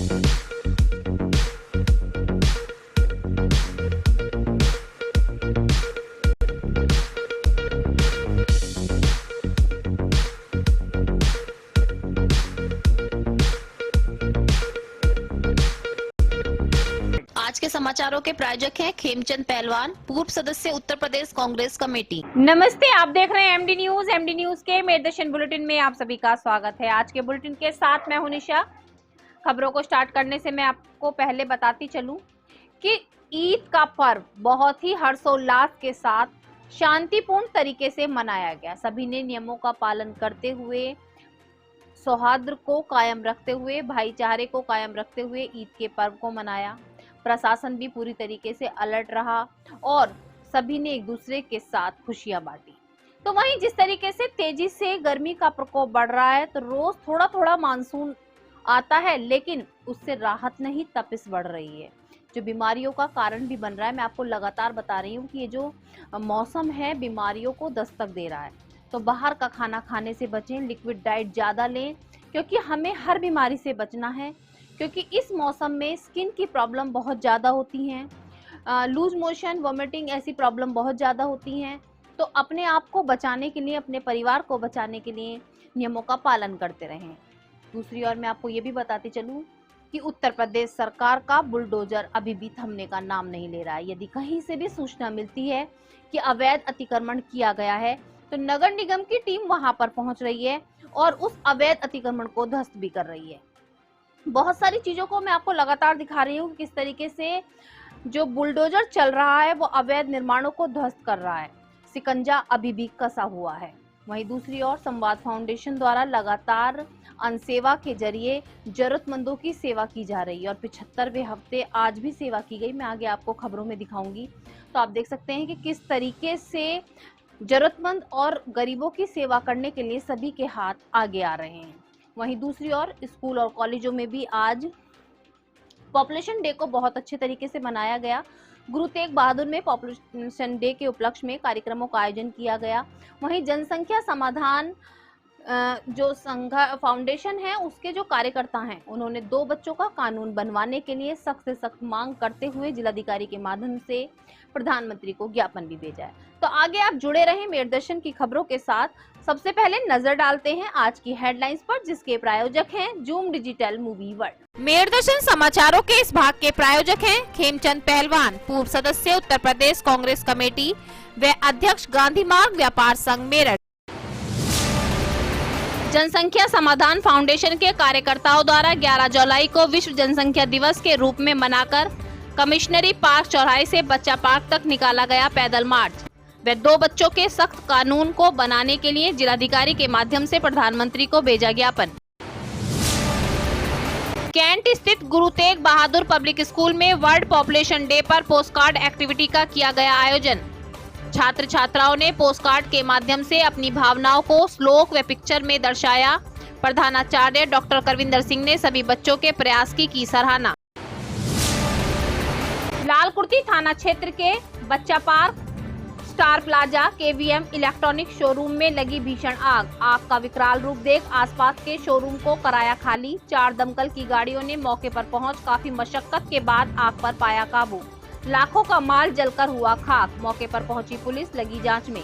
आज के समाचारों के प्रायोजक हैं खेमचंद पहलवान, पूर्व सदस्य उत्तर प्रदेश कांग्रेस कमेटी। नमस्ते, आप देख रहे हैं एमडी न्यूज के मेरदर्शन बुलेटिन में आप सभी का स्वागत है। आज के बुलेटिन के साथ मैं हूं निशा। खबरों को स्टार्ट करने से मैं आपको पहले बताती चलूं कि ईद का पर्व बहुत ही हर्षोल्लास के साथ शांतिपूर्ण तरीके से मनाया गया। सभी ने नियमों का पालन करते हुए, सौहार्द को कायम रखते हुए, भाईचारे को कायम रखते हुए ईद के पर्व को मनाया। प्रशासन भी पूरी तरीके से अलर्ट रहा और सभी ने एक दूसरे के साथ खुशियां बांटी। तो वहीं जिस तरीके से तेजी से गर्मी का प्रकोप बढ़ रहा है, तो रोज थोड़ा थोड़ा मानसून आता है, लेकिन उससे राहत नहीं, तपिश बढ़ रही है, जो बीमारियों का कारण भी बन रहा है। मैं आपको लगातार बता रही हूँ कि ये जो मौसम है बीमारियों को दस्तक दे रहा है। तो बाहर का खाना खाने से बचें, लिक्विड डाइट ज़्यादा लें, क्योंकि हमें हर बीमारी से बचना है। क्योंकि इस मौसम में स्किन की प्रॉब्लम बहुत ज़्यादा होती हैं, लूज मोशन, वॉमिटिंग, ऐसी प्रॉब्लम बहुत ज़्यादा होती हैं। तो अपने आप को बचाने के लिए, अपने परिवार को बचाने के लिए नियमों का पालन करते रहें। दूसरी ओर मैं आपको ये भी बताती चलूँ कि उत्तर प्रदेश सरकार का बुलडोजर अभी भी थमने का नाम नहीं ले रहा है। यदि कहीं से भी सूचना मिलती है कि अवैध अतिक्रमण किया गया है, तो नगर निगम की टीम वहां पर पहुंच रही है और उस अवैध अतिक्रमण को ध्वस्त भी कर रही है। बहुत सारी चीजों को मैं आपको लगातार दिखा रही हूँ कि किस तरीके से जो बुलडोजर चल रहा है वो अवैध निर्माणों को ध्वस्त कर रहा है। शिकंजा अभी भी कसा हुआ है। वहीं दूसरी ओर संवाद फाउंडेशन द्वारा लगातार अनसेवा के जरिए जरूरतमंदों की सेवा की जा रही है और 75वें हफ्ते आज भी सेवा की गई। मैं आगे आपको खबरों में दिखाऊंगी। तो आप देख सकते हैं कि किस तरीके से जरूरतमंद और गरीबों की सेवा करने के लिए सभी के हाथ आगे आ रहे हैं। वहीं दूसरी ओर स्कूल और कॉलेजों में भी आज पॉपुलेशन डे को बहुत अच्छे तरीके से मनाया गया। गुरु तेग बहादुर में पॉपुलेशन डे के उपलक्ष्य में कार्यक्रमों का आयोजन किया गया। वहीं जनसंख्या समाधान जो संघ फाउंडेशन है उसके जो कार्यकर्ता हैं, उन्होंने 2 बच्चों का कानून बनवाने के लिए सख्त से सख्त मांग करते हुए जिलाधिकारी के माध्यम से प्रधानमंत्री को ज्ञापन भी भेजा है। तो आगे आप जुड़े रहें मेरदर्शन की खबरों के साथ। सबसे पहले नजर डालते हैं आज की हेडलाइंस पर, जिसके प्रायोजक हैं जूम डिजिटल मूवी वर्ल्ड। मेरदर्शन समाचारों के इस भाग के प्रायोजक हैं खेमचंद पहलवान, पूर्व सदस्य उत्तर प्रदेश कांग्रेस कमेटी व अध्यक्ष गांधी मार्ग व्यापार संघ मेरठ। जनसंख्या समाधान फाउंडेशन के कार्यकर्ताओं द्वारा 11 जुलाई को विश्व जनसंख्या दिवस के रूप में मनाकर कमिश्नरी पार्क चौराहे से बच्चा पार्क तक निकाला गया पैदल मार्च व 2 बच्चों के सख्त कानून को बनाने के लिए जिलाधिकारी के माध्यम से प्रधानमंत्री को भेजा ज्ञापन। कैंट स्थित गुरु तेग बहादुर पब्लिक स्कूल में वर्ल्ड पॉपुलेशन डे पर पोस्टकार्ड एक्टिविटी का किया गया आयोजन। छात्र छात्राओं ने पोस्टकार्ड के माध्यम से अपनी भावनाओं को श्लोक व पिक्चर में दर्शाया। प्रधानाचार्य डॉक्टर करविंदर सिंह ने सभी बच्चों के प्रयास की सराहना। लालकुर्ती थाना क्षेत्र के बच्चा park star plaza KVM electronic showroom में लगी भीषण आग का विकराल रूप देख आसपास के शोरूम को कराया खाली। 4 दमकल की गाड़ियों ने मौके पर पहुंच काफी मशक्कत के बाद आग पर पाया काबू। लाखों का माल जलकर हुआ खाक। मौके पर पहुंची पुलिस, लगी जांच में।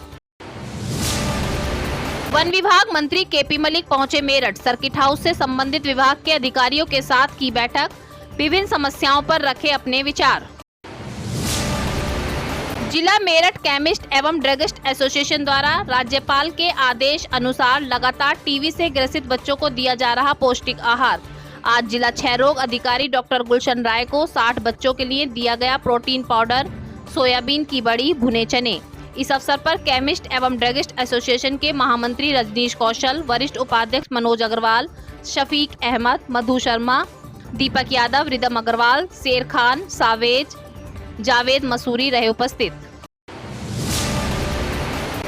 वन विभाग मंत्री केपी मलिक पहुंचे मेरठ। सर्किट हाउस से संबंधित विभाग के अधिकारियों के साथ की बैठक। विभिन्न समस्याओं पर रखे अपने विचार। जिला मेरठ केमिस्ट एवं ड्रगिस्ट एसोसिएशन द्वारा राज्यपाल के आदेश अनुसार लगातार टीबी से ग्रसित बच्चों को दिया जा रहा पौष्टिक आहार। आज जिला क्षय रोग अधिकारी डॉक्टर गुलशन राय को 60 बच्चों के लिए दिया गया प्रोटीन पाउडर, सोयाबीन की बड़ी, भुने चने। इस अवसर पर केमिस्ट एवं ड्रगिस्ट एसोसिएशन के महामंत्री रजनीश कौशल, वरिष्ठ उपाध्यक्ष मनोज अग्रवाल, शफीक अहमद, मधु शर्मा, दीपक यादव, रिदम अग्रवाल, शेर खान, सावेज, जावेद मसूरी रहे उपस्थित।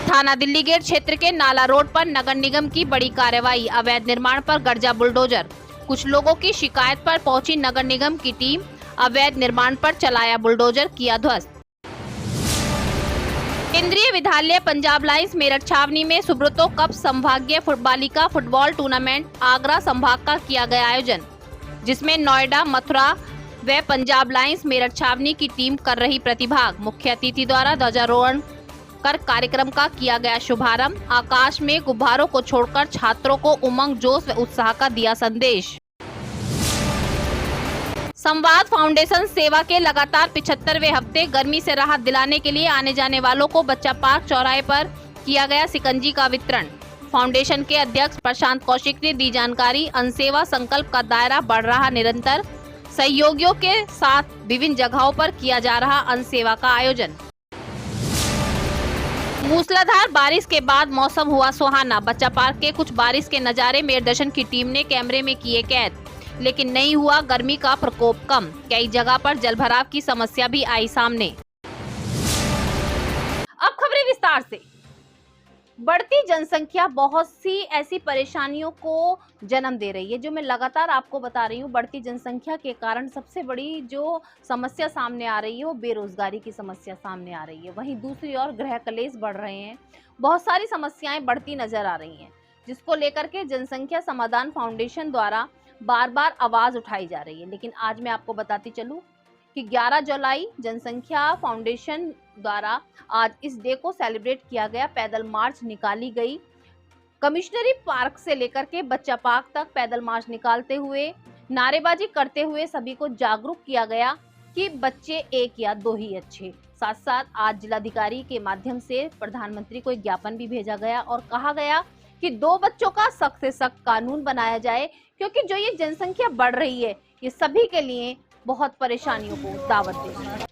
थाना दिल्ली गेट क्षेत्र के नाला रोड पर नगर निगम की बड़ी कार्रवाई। अवैध निर्माण पर गर्जा बुलडोजर। कुछ लोगों की शिकायत पर पहुंची नगर निगम की टीम। अवैध निर्माण पर चलाया बुलडोजर, किया ध्वस्त। केंद्रीय विद्यालय पंजाब लाइन्स मेरठ छावनी में सुब्रतो कप संभागीय बालिका फुटबॉल टूर्नामेंट आगरा संभाग का किया गया आयोजन। जिसमें नोएडा, मथुरा व पंजाब लाइंस मेरठ छावनी की टीम कर रही प्रतिभाग। मुख्य अतिथि द्वारा ध्वजारोहण कर कार्यक्रम का किया गया शुभारंभ। आकाश में गुब्बारों को छोड़कर छात्रों को उमंग, जोश व उत्साह का दिया संदेश। संवाद फाउंडेशन सेवा के लगातार 75वें हफ्ते गर्मी से राहत दिलाने के लिए आने जाने वालों को बच्चा पार्क चौराहे पर किया गया शिकंजी का वितरण। फाउंडेशन के अध्यक्ष प्रशांत कौशिक ने दी जानकारी। अनसेवा संकल्प का दायरा बढ़ रहा निरंतर, सहयोगियों के साथ विभिन्न जगहों पर किया जा रहा अनसेवा का आयोजन। मूसलाधार बारिश के बाद मौसम हुआ सुहाना। बच्चा पार्क के कुछ बारिश के नजारे मेरदर्शन की टीम ने कैमरे में किए कैद, लेकिन नहीं हुआ गर्मी का प्रकोप कम। कई जगह पर जलभराव की समस्या भी आई सामने। अब खबरें विस्तार से। बढ़ती जनसंख्या बहुत सी ऐसी परेशानियों को जन्म दे रही है, जो मैं लगातार आपको बता रही हूँ। बढ़ती जनसंख्या के कारण सबसे बड़ी जो समस्या सामने आ रही है वो बेरोजगारी की समस्या सामने आ रही है। वहीं दूसरी ओर गृह कलेश बढ़ रहे हैं। बहुत सारी समस्याएं बढ़ती नजर आ रही हैं, जिसको लेकर के जनसंख्या समाधान फाउंडेशन द्वारा बार बार आवाज उठाई जा रही है। लेकिन आज मैं आपको बताती चलूं कि 11 जुलाई जनसंख्या फाउंडेशन द्वारा आज इस डे को सेलिब्रेट किया गया। पैदल मार्च निकाली गई। कमिश्नरी पार्क से लेकर के बच्चा पार्क तक पैदल मार्च निकालते हुए, नारेबाजी करते हुए सभी को जागरूक किया गया कि बच्चे एक या दो ही अच्छे। साथ साथ आज जिलाधिकारी के माध्यम से प्रधानमंत्री को एक ज्ञापन भी भेजा गया और कहा गया कि 2 बच्चों का सख्त से सख्त कानून बनाया जाए, क्योंकि जो ये जनसंख्या बढ़ रही है ये सभी के लिए बहुत परेशानियों को दावत दे रही है।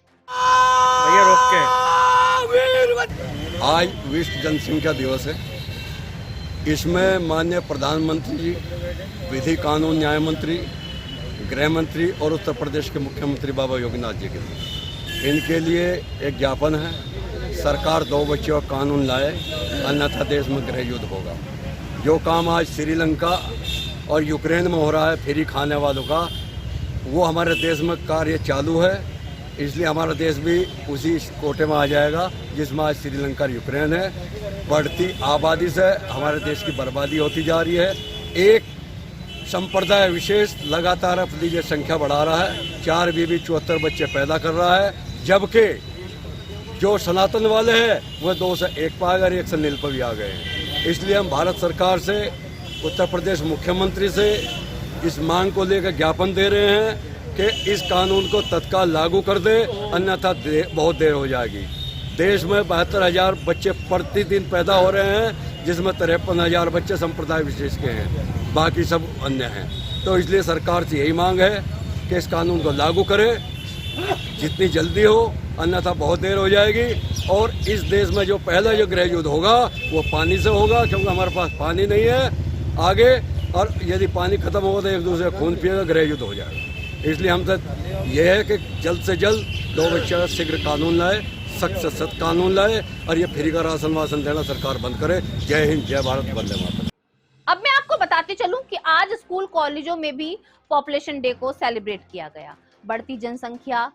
आज विश्व जनसंख्या दिवस है। इसमें माननीय प्रधानमंत्री जी, विधि कानून न्याय मंत्री, गृह मंत्री और उत्तर प्रदेश के मुख्यमंत्री बाबा योगीनाथ जी के लिए, इनके लिए एक ज्ञापन है। सरकार 2 बच्चों का कानून लाए, अन्यथा देश में गृह युद्ध होगा। जो काम आज श्रीलंका और यूक्रेन में हो रहा है फ्री खाने वालों का, वो हमारे देश में कार्य चालू है। इसलिए हमारा देश भी उसी कोटे में आ जाएगा जिसमें आज श्रीलंका और यूक्रेन है। बढ़ती आबादी से हमारे देश की बर्बादी होती जा रही है। एक संप्रदाय विशेष लगातार अपनी जो संख्या बढ़ा रहा है, 4 बीबी 74 बच्चे पैदा कर रहा है, जबकि जो सनातन वाले हैं वह 2 से 1 पा गए, 1 से नील पर भी आ गए हैं। इसलिए हम भारत सरकार से, उत्तर प्रदेश मुख्यमंत्री से इस मांग को लेकर ज्ञापन दे रहे हैं कि इस कानून को तत्काल लागू कर दे, अन्यथा बहुत देर हो जाएगी। देश में 72,000 बच्चे प्रतिदिन पैदा हो रहे हैं, जिसमें 53,000 बच्चे संप्रदाय विशेष के हैं, बाकी सब अन्य हैं। तो इसलिए सरकार से यही मांग है कि इस कानून को लागू करे जितनी जल्दी हो, अन्यथा बहुत देर हो जाएगी। और इस देश में जो पहला जो गृह युद्ध होगा वो पानी से होगा, क्योंकि हमारे पास पानी नहीं है आगे, और यदि पानी खत्म होगा तो एक दूसरे खून पिएगा, गृह युद्ध हो जाएगा। इसलिए हम तक यह है कि जल्द से जल्द 2 बच्चों का शीघ्र कानून लाए, सख्त से सख्त कानून लाए, और ये फ्री का राशन वासन देना सरकार बंद करे। जय हिंद, जय भारत, वंदे मातरम। अब मैं आपको बताते चलूं कि आज स्कूल कॉलेजों में भी पॉपुलेशन डे को सेलिब्रेट किया गया। बढ़ती जनसंख्या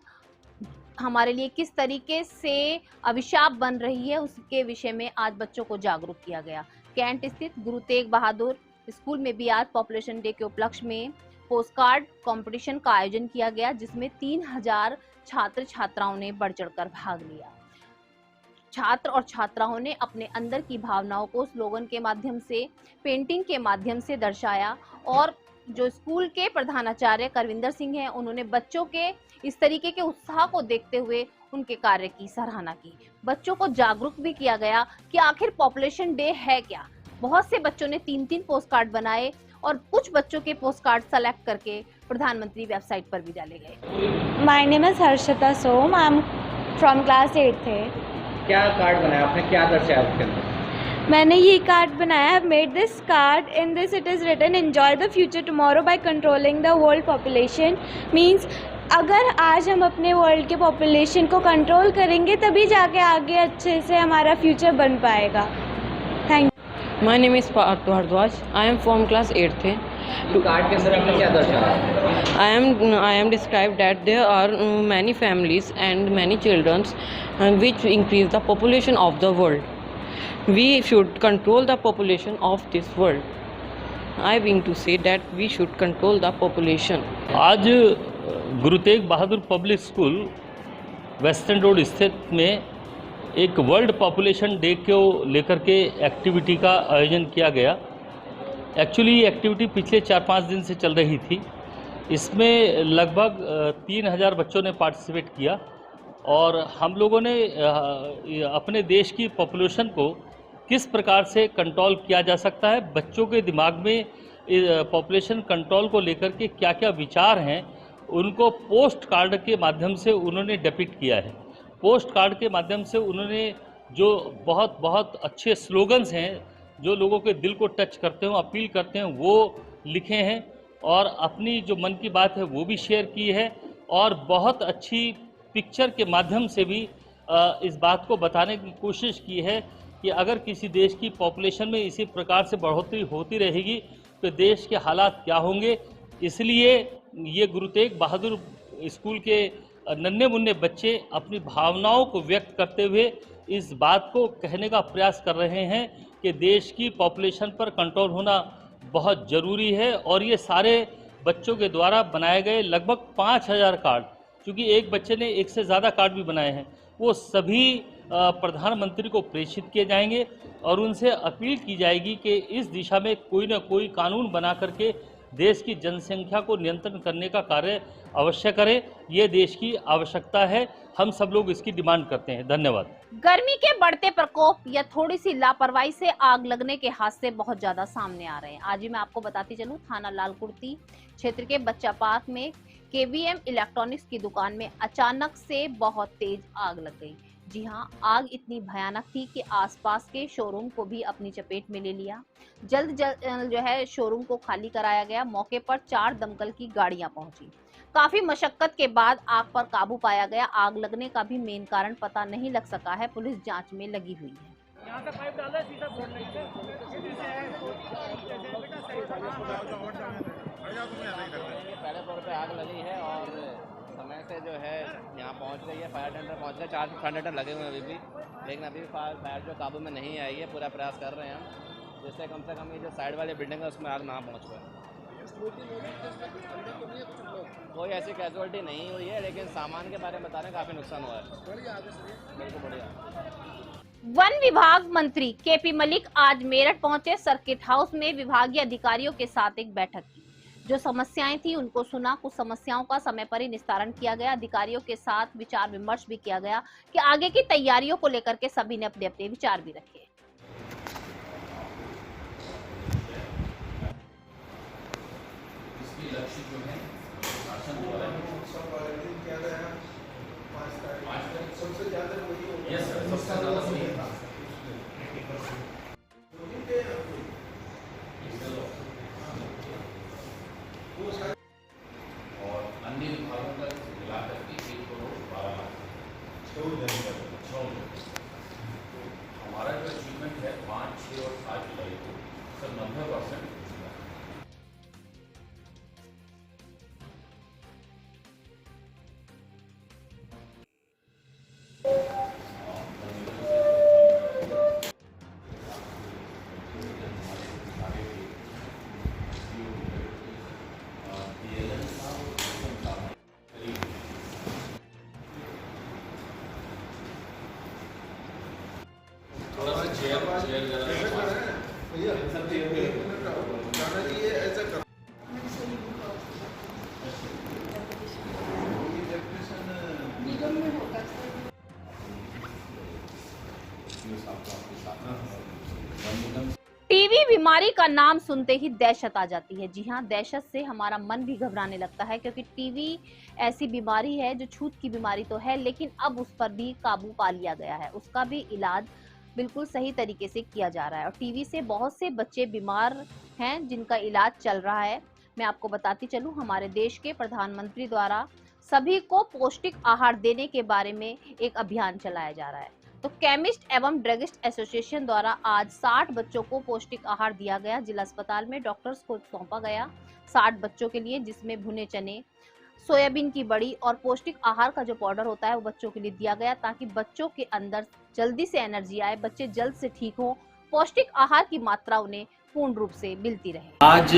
हमारे लिए किस तरीके से अभिशाप बन रही है, उसके विषय में आज बच्चों को जागरूक किया गया। कैंट स्थित गुरु तेग बहादुर स्कूल में भी आज पॉपुलेशन डे के उपलक्ष्य में पोस्ट कार्ड कंपटीशन का आयोजन किया गया, जिसमें 3000 छात्र छात्राओं ने बढ़ चढ़कर भाग लिया। छात्र और छात्राओं ने अपने अंदर की भावनाओं को स्लोगन के माध्यम से, पेंटिंग के माध्यम से दर्शाया। और जो स्कूल के प्रधानाचार्य करविंदर सिंह हैं, उन्होंने बच्चों के इस तरीके के उत्साह को देखते हुए उनके कार्य की सराहना की। बच्चों को जागरूक भी किया गया कि आखिर पॉपुलेशन डे है क्या। बहुत से बच्चों ने 3-3 पोस्ट कार्ड बनाए और कुछ बच्चों के पोस्ट कार्ड सेलेक्ट करके प्रधानमंत्री वेबसाइट पर भी डाले गए। My name is Harshita Som, I am from class 8th है। क्या कार्ड बनाया आपने, क्या दर्शाया उसके अंदर? मैंने ये कार्ड बनाया। I made this card, in this it is written enjoy the future tomorrow by controlling the world population. Means अगर आज हम अपने वर्ल्ड के पॉपुलेशन को कंट्रोल करेंगे तभी जाके आगे अच्छे से हमारा फ्यूचर बन पाएगा। Thank you. My name is Parth Bhardwaj. I am from class 8th. Card के अंदर आपने क्या दर्शाया? I am described that there are many families and many children which increase the population of the world. We should control the population of this world. I mean to say that we should control the population. आज Guru Tegh Bahadur public school western road स्थित में एक world population day को लेकर के activity का आयोजन किया गया। एक्चुअली ये एक्टिविटी पिछले 4-5 दिन से चल रही थी। इसमें लगभग 3000 बच्चों ने पार्टिसिपेट किया और हम लोगों ने अपने देश की पॉपुलेशन को किस प्रकार से कंट्रोल किया जा सकता है, बच्चों के दिमाग में पॉपुलेशन कंट्रोल को लेकर के क्या क्या विचार हैं, उनको पोस्ट कार्ड के माध्यम से उन्होंने डिपिक्ट किया है। पोस्ट कार्ड के माध्यम से उन्होंने जो बहुत बहुत अच्छे स्लोगन्स हैं जो लोगों के दिल को टच करते हो, अपील करते हैं, वो लिखे हैं और अपनी जो मन की बात है वो भी शेयर की है और बहुत अच्छी पिक्चर के माध्यम से भी इस बात को बताने की कोशिश की है कि अगर किसी देश की पॉपुलेशन में इसी प्रकार से बढ़ोतरी होती रहेगी तो देश के हालात क्या होंगे। इसलिए ये गुरु तेग बहादुर स्कूल के नन्हे मुन्ने बच्चे अपनी भावनाओं को व्यक्त करते हुए इस बात को कहने का प्रयास कर रहे हैं कि देश की पॉपुलेशन पर कंट्रोल होना बहुत ज़रूरी है। और ये सारे बच्चों के द्वारा बनाए गए लगभग 5000 कार्ड, क्योंकि एक बच्चे ने एक से ज़्यादा कार्ड भी बनाए हैं, वो सभी प्रधानमंत्री को प्रेषित किए जाएंगे और उनसे अपील की जाएगी कि इस दिशा में कोई ना कोई कानून बना करके देश की जनसंख्या को नियंत्रण करने का कार्य अवश्य करें। ये देश की आवश्यकता है, हम सब लोग इसकी डिमांड करते हैं। धन्यवाद। गर्मी के बढ़ते प्रकोप या थोड़ी सी लापरवाही से आग लगने के हादसे बहुत ज्यादा सामने आ रहे हैं। आज ही मैं आपको बताती चलूं, थाना लालकुर्ती क्षेत्र के बच्चा पार्क में KVM इलेक्ट्रॉनिक्स की दुकान में अचानक से बहुत तेज आग लग गई। जी हां, आग इतनी भयानक थी कि आसपास के शोरूम को भी अपनी चपेट में ले लिया। जल्द जो है शोरूम को खाली कराया गया। मौके पर 4 दमकल की गाड़ियां पहुंची। काफी मशक्कत के बाद आग पर काबू पाया गया। आग लगने का भी मेन कारण पता नहीं लग सका है, पुलिस जांच में लगी हुई है। यहाँ से पाइप डाला है, सीधा बोर्ड नहीं है। पहले फ्लोर पे आग लगी है और समय से जो है यहाँ पहुँच गई है, फायर टेंडर पहुँच गए, 4 फायर टेंडर लगे हुए हैं अभी भी, लेकिन अभी भी फायर जो काबू में नहीं आई है। पूरा प्रयास कर रहे हैं हम, जिससे कम से कम ये जो साइड वाली बिल्डिंग है उसमें आग ना पहुँच पाए। कोई ऐसी कैजुअलिटी नहीं हुई है, लेकिन सामान के बारे में बता रहे हैं काफ़ी नुकसान हुआ है। बिल्कुल बढ़िया। वन विभाग मंत्री KP मलिक आज मेरठ पहुंचे। सर्किट हाउस में विभागीय अधिकारियों के साथ एक बैठक की। जो समस्याएं थी उनको सुना, कुछ समस्याओं का समय पर ही निस्तारण किया गया। अधिकारियों के साथ विचार विमर्श भी किया गया कि आगे की तैयारियों को लेकर के सभी ने अपने अपने विचार भी रखे। और अन्य विभागों का मिलाकर के 1 करोड़ 12 लाख हमारा जो अचीवमेंट है 5, 6 और 7 जुलाई को सर 90% टीबी बीमारी का नाम सुनते ही दहशत आ जाती है। जी हाँ, दहशत से हमारा मन भी घबराने लगता है, क्योंकि टीबी ऐसी बीमारी है जो छूत की बीमारी तो है, लेकिन अब उस पर भी काबू पा लिया गया है। उसका भी इलाज बिल्कुल सही तरीके से किया जा रहा है और टीबी से बहुत से बच्चे बीमार हैं जिनका इलाज चल रहा है। मैं आपको बताती चलूं, हमारे देश के प्रधानमंत्री द्वारा सभी को पौष्टिक आहार देने के बारे में एक अभियान चलाया जा रहा है। तो केमिस्ट एवं ड्रगिस्ट एसोसिएशन द्वारा आज 60 बच्चों को पौष्टिक आहार दिया गया। जिला अस्पताल में डॉक्टर्स को सौंपा गया 60 बच्चों के लिए, जिसमें भुने चने, सोयाबीन की बड़ी और पौष्टिक आहार का जो पाउडर होता है वो बच्चों के लिए दिया गया, ताकि बच्चों के अंदर जल्दी से एनर्जी आए, बच्चे जल्द से ठीक हों, पौष्टिक आहार की मात्रा उन्हें पूर्ण रूप से मिलती रहे। आज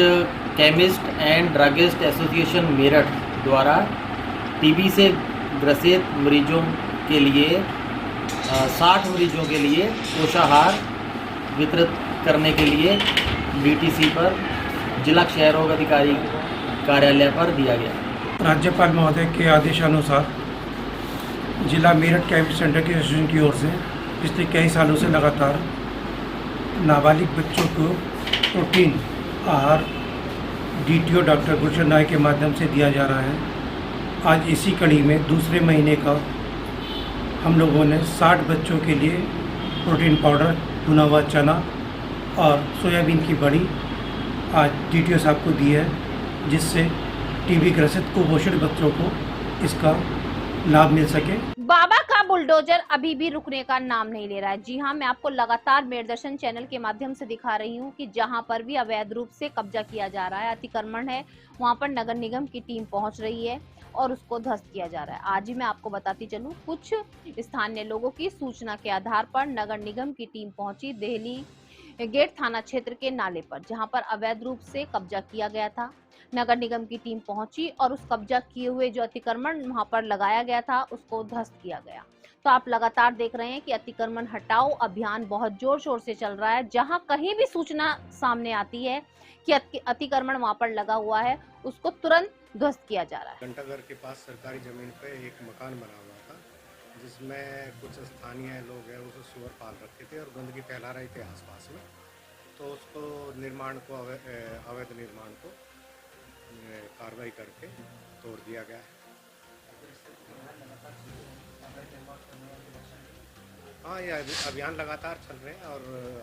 chemist and druggist association Meerut द्वारा टीबी से ग्रसित मरीजों के लिए 60 मरीजों के लिए पोषाहार वितरित करने के लिए बीटीसी पर जिला क्षय रोग अधिकारी कार्यालय पर दिया गया। राज्यपाल महोदय के आदेशानुसार जिला मेरठ केमिस्ट सेंटर की एसोसिएशन की ओर से पिछले कई सालों से लगातार नाबालिग बच्चों को प्रोटीन आहार डीटीओ डॉक्टर गुलशन नायक के माध्यम से दिया जा रहा है। आज इसी कड़ी में दूसरे महीने का हम लोगों ने 60 बच्चों के लिए प्रोटीन पाउडर, भुना हुआ चना और सोयाबीन की बड़ी आज डीटीओ साहब को दी है, जिससे टीबी ग्रसित कुपोषित बच्चों को इसका लाभ मिल सके। बाबा का बुलडोजर अभी भी रुकने का नाम नहीं ले रहा है। जी हाँ, मैं आपको लगातार मेरदर्शन चैनल के माध्यम से दिखा रही हूँ कि जहाँ पर भी अवैध रूप से कब्जा किया जा रहा है, अतिक्रमण है, वहाँ पर नगर निगम की टीम पहुँच रही है और उसको ध्वस्त किया जा रहा है। आज ही मैं आपको बताती चलूँ, कुछ स्थानीय लोगों की सूचना के आधार पर नगर निगम की टीम पहुंची देहली गेट थाना क्षेत्र के नाले पर, जहां पर अवैध रूप से कब्जा किया गया था। नगर निगम की टीम पहुंची और उस कब्जा किए हुए जो अतिक्रमण वहां पर लगाया गया था उसको ध्वस्त किया गया। तो आप लगातार देख रहे हैं कि अतिक्रमण हटाओ अभियान बहुत जोर शोर से चल रहा है। जहां कहीं भी सूचना सामने आती है कि अतिक्रमण वहां पर लगा हुआ है, उसको तुरंत ध्वस्त किया जा रहा है। घंटाघर के पास सरकारी जमीन पे एक मकान बना हुआ था, जिसमें कुछ स्थानीय लोग हैं उसे सुअर पाल रखे थे और गंदगी फैला रहे थे आसपास में। तो उसको निर्माण को अवैध निर्माण को कार्रवाई करके तोड़ दिया गया है। हाँ, ये अभियान लगातार चल रहे हैं और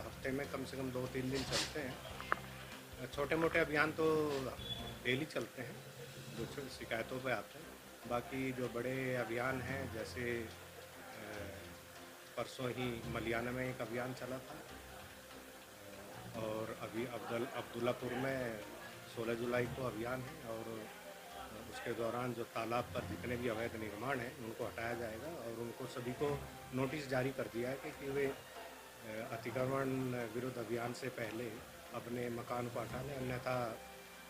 हफ्ते में कम से कम 2-3 दिन चलते हैं। छोटे मोटे अभियान तो डेली चलते हैं, जो शिकायतों पे आते हैं। बाकी जो बड़े अभियान हैं, जैसे परसों ही मलियाना में एक अभियान चला था और अभी अब्दुल्लापुर में 16 जुलाई को अभियान है और उसके दौरान जो तालाब पर जितने भी अवैध निर्माण हैं उनको हटाया जाएगा और उनको सभी को नोटिस जारी कर दिया है कि वे अतिक्रमण विरोध अभियान से पहले अपने मकान को हटा लें, अन्यथा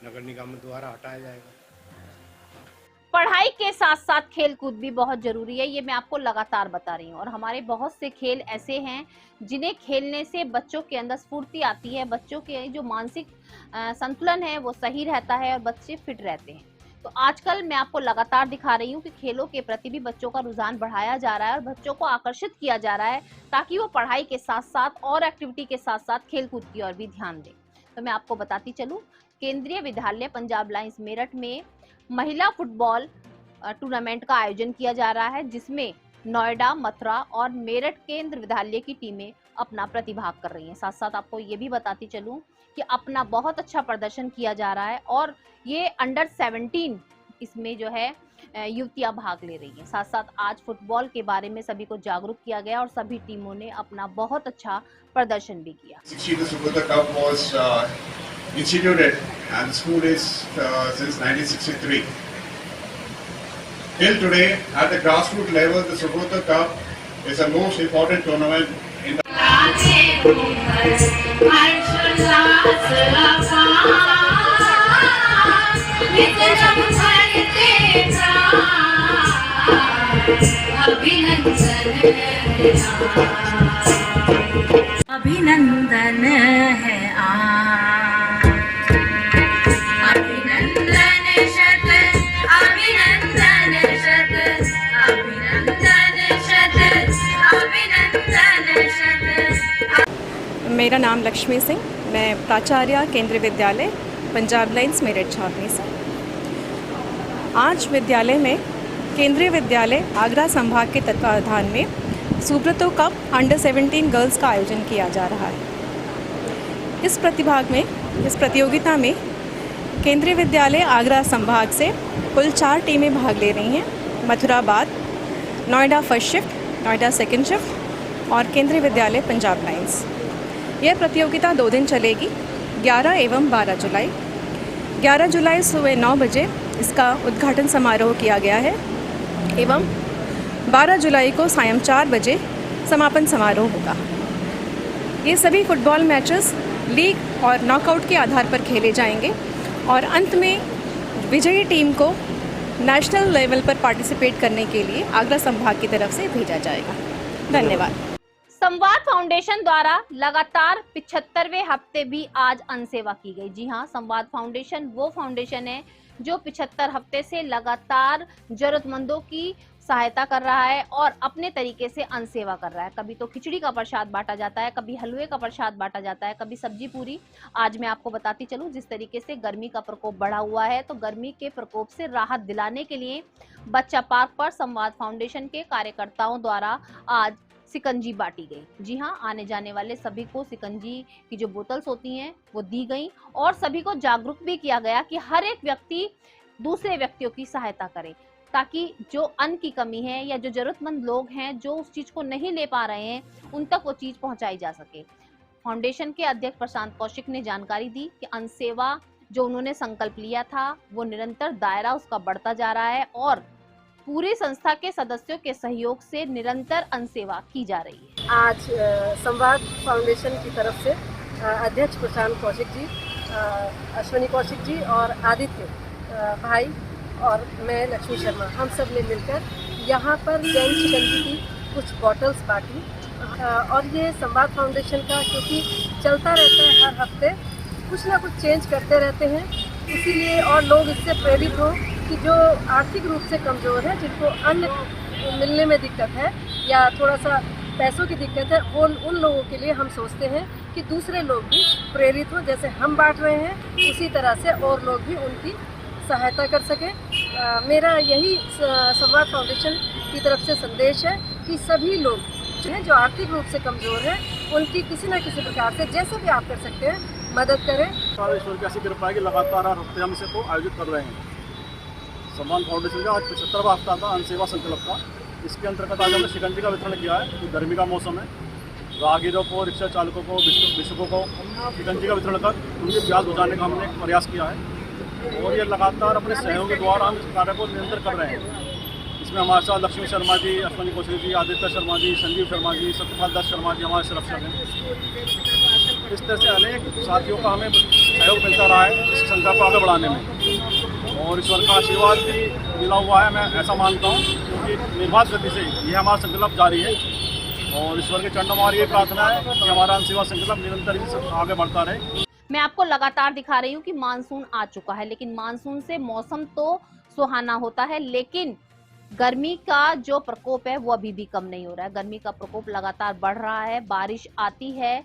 नगर निगम द्वारा हटाया जाएगा। पढ़ाई के साथ साथ खेल कूद भी बहुत जरूरी है, ये मैं आपको लगातार बता रही हूँ। और हमारे बहुत से खेल ऐसे हैं जिन्हें खेलने से बच्चों के अंदर स्फूर्ति आती है, बच्चों के जो मानसिक संतुलन है वो सही रहता है और बच्चे फिट रहते हैं। तो आजकल मैं आपको लगातार दिखा रही हूँ कि खेलों के प्रति भी बच्चों का रुझान बढ़ाया जा रहा है और बच्चों को आकर्षित किया जा रहा है, ताकि वो पढ़ाई के साथ साथ और एक्टिविटी के साथ साथ खेल कूद की ओर भी ध्यान दें। तो मैं आपको बताती चलूँ, केंद्रीय विद्यालय पंजाब लाइंस मेरठ में महिला फुटबॉल टूर्नामेंट का आयोजन किया जा रहा है, जिसमें नोएडा, मथुरा और मेरठ केंद्र विद्यालय की टीमें अपना प्रतिभाग कर रही हैं। साथ साथ आपको ये भी बताती चलूं कि अपना बहुत अच्छा प्रदर्शन किया जा रहा है और ये अंडर 17 इसमें जो है युवतियां भाग ले रही हैं। साथ साथ आज फुटबॉल के बारे में सभी को जागरूक किया गया और सभी टीमों ने अपना बहुत अच्छा प्रदर्शन भी किया। Instituted and the school is since 1963. Till today, at the grassroots level, the Subhota Cup is the most important tournament in the अभिनंदन है मेरा नाम लक्ष्मी सिंह, मैं प्राचार्य केंद्रीय विद्यालय पंजाब लाइंस मेरठ छावनी से। आज विद्यालय में केंद्रीय विद्यालय आगरा संभाग के तत्वावधान में सुब्रतो कप अंडर 17 गर्ल्स का आयोजन किया जा रहा है। इस प्रतियोगिता में केंद्रीय विद्यालय आगरा संभाग से कुल 4 टीमें भाग ले रही हैं। Mathurabad, Noida first shift, Noida second shift और केंद्रीय विद्यालय पंजाब लाइंस। यह प्रतियोगिता 2 दिन चलेगी, 11 एवं 12 जुलाई। 11 जुलाई सुबह 9 बजे इसका उद्घाटन समारोह किया गया है एवं 12 जुलाई को सायं 4 बजे समापन समारोह होगा। ये सभी फुटबॉल मैचेस लीग और नॉकआउट के आधार पर खेले जाएंगे और अंत में विजयी टीम को नेशनल लेवल पर पार्टिसिपेट करने के लिए आगरा संभाग की तरफ से भेजा जाएगा। धन्यवाद। संवाद फाउंडेशन द्वारा लगातार 75वें हफ्ते भी आज अनसेवा की गई। जी हाँ, संवाद फाउंडेशन वो फाउंडेशन है जो 75 हफ्ते से लगातार जरूरतमंदों की सहायता कर रहा है और अपने तरीके से अनसेवा कर रहा है। कभी तो खिचड़ी का प्रसाद बांटा जाता है, कभी हलवे का प्रसाद बांटा जाता है, कभी सब्जी पूरी। आज मैं आपको बताती चलूं, जिस तरीके से गर्मी का प्रकोप बढ़ा हुआ है, तो गर्मी के प्रकोप से राहत दिलाने के लिए बच्चा पार्क पर संवाद फाउंडेशन के कार्यकर्ताओं द्वारा आज सिकंजी बांटी गई। जी हाँ, आने जाने वाले सभी को सिकंजी की जो बोतल्स होती हैं वो दी गई और सभी को जागरूक भी किया गया कि हर एक व्यक्ति दूसरे व्यक्तियों की सहायता करे, ताकि जो अन्न की कमी है या जो जरूरतमंद लोग हैं जो उस चीज को नहीं ले पा रहे हैं, उन तक वो चीज पहुंचाई जा सके। फाउंडेशन के अध्यक्ष प्रशांत कौशिक ने जानकारी दी कि अन्न सेवा जो उन्होंने संकल्प लिया था वो निरंतर दायरा उसका बढ़ता जा रहा है और पूरी संस्था के सदस्यों के सहयोग से निरंतर अन्न सेवा की जा रही है। आज संवाद फाउंडेशन की तरफ से अध्यक्ष प्रशांत कौशिक जी, अश्विनी कौशिक जी और आदित्य भाई और मैं लक्ष्मी शर्मा, हम सब ने मिलकर यहाँ पर जैन शिकंजी की कुछ बॉटल्स बांटी। और ये संवाद फाउंडेशन का क्योंकि चलता रहता है, हर हफ्ते कुछ ना कुछ चेंज करते रहते हैं, इसीलिए और लोग इससे प्रेरित हों कि जो आर्थिक रूप से कमज़ोर है, जिनको अन्न मिलने में दिक्कत है या थोड़ा सा पैसों की दिक्कत है, वो उन लोगों के लिए हम सोचते हैं कि दूसरे लोग भी प्रेरित हों, जैसे हम बांट रहे हैं उसी तरह से और लोग भी उनकी सहायता कर सकें। मेरा यही संवाद फाउंडेशन की तरफ से संदेश है कि सभी लोग हैं जो आर्थिक रूप से कमज़ोर हैं, उनकी किसी न किसी प्रकार से जैसे भी आप कर सकते हैं मदद करें। ईश्वर की ऐसी कृपा है कि लगातार हर हफ्ते हम इसे को आयोजित कर रहे हैं। संवाद फाउंडेशन का आज 75वां हफ्ता था अनसेवा संकल्प का। इसके अंतर्गत आज हमने शिकंजी का वितरण किया है, क्योंकि गर्मी का मौसम है। राहगीरों को, रिक्शा चालकों को, भिक्षुकों को शिकंजी का वितरण कर उनकी प्यास बुझाने का हमने प्रयास किया है और ये लगातार अपने सहयोग के द्वारा हम इस कार्य को निरंतर कर रहे हैं। इसमें हमारे साथ लक्ष्मी शर्मा जी, अश्विनी कौशिक जी, आदित्य शर्मा जी, संजीव शर्मा जी, सत्यपाल दास शर्मा जी हमारे संरक्षक हैं। इस तरह से अनेक साथियों का हमें सहयोग मिलता रहा है इस संस्था को आगे बढ़ाने में और ईश्वर का आशीर्वाद भी मिला हुआ है। मैं ऐसा मानता हूँ क्योंकि निर्बाध गति से ये हमारा संकल्प जारी है और ईश्वर के चरणों में हमारी ये प्रार्थना है कि हमारा अनसेवा संकल्प निरंतर ही आगे बढ़ता रहे। मैं आपको लगातार दिखा रही हूँ कि मानसून आ चुका है, लेकिन मानसून से मौसम तो सुहाना होता है, लेकिन गर्मी का जो प्रकोप है वो अभी भी कम नहीं हो रहा है। गर्मी का प्रकोप लगातार बढ़ रहा है। बारिश आती है,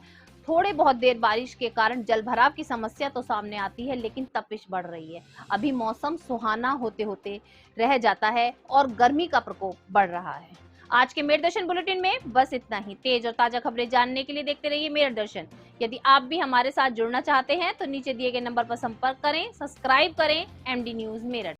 थोड़ी बहुत देर बारिश के कारण जलभराव की समस्या तो सामने आती है, लेकिन तपिश बढ़ रही है। अभी मौसम सुहाना होते होते रह जाता है और गर्मी का प्रकोप बढ़ रहा है। आज के मेरठ दर्शन बुलेटिन में बस इतना ही। तेज और ताजा खबरें जानने के लिए देखते रहिए मेरठ दर्शन। यदि आप भी हमारे साथ जुड़ना चाहते हैं तो नीचे दिए गए नंबर पर संपर्क करें, सब्सक्राइब करें एमडी न्यूज मेरठ।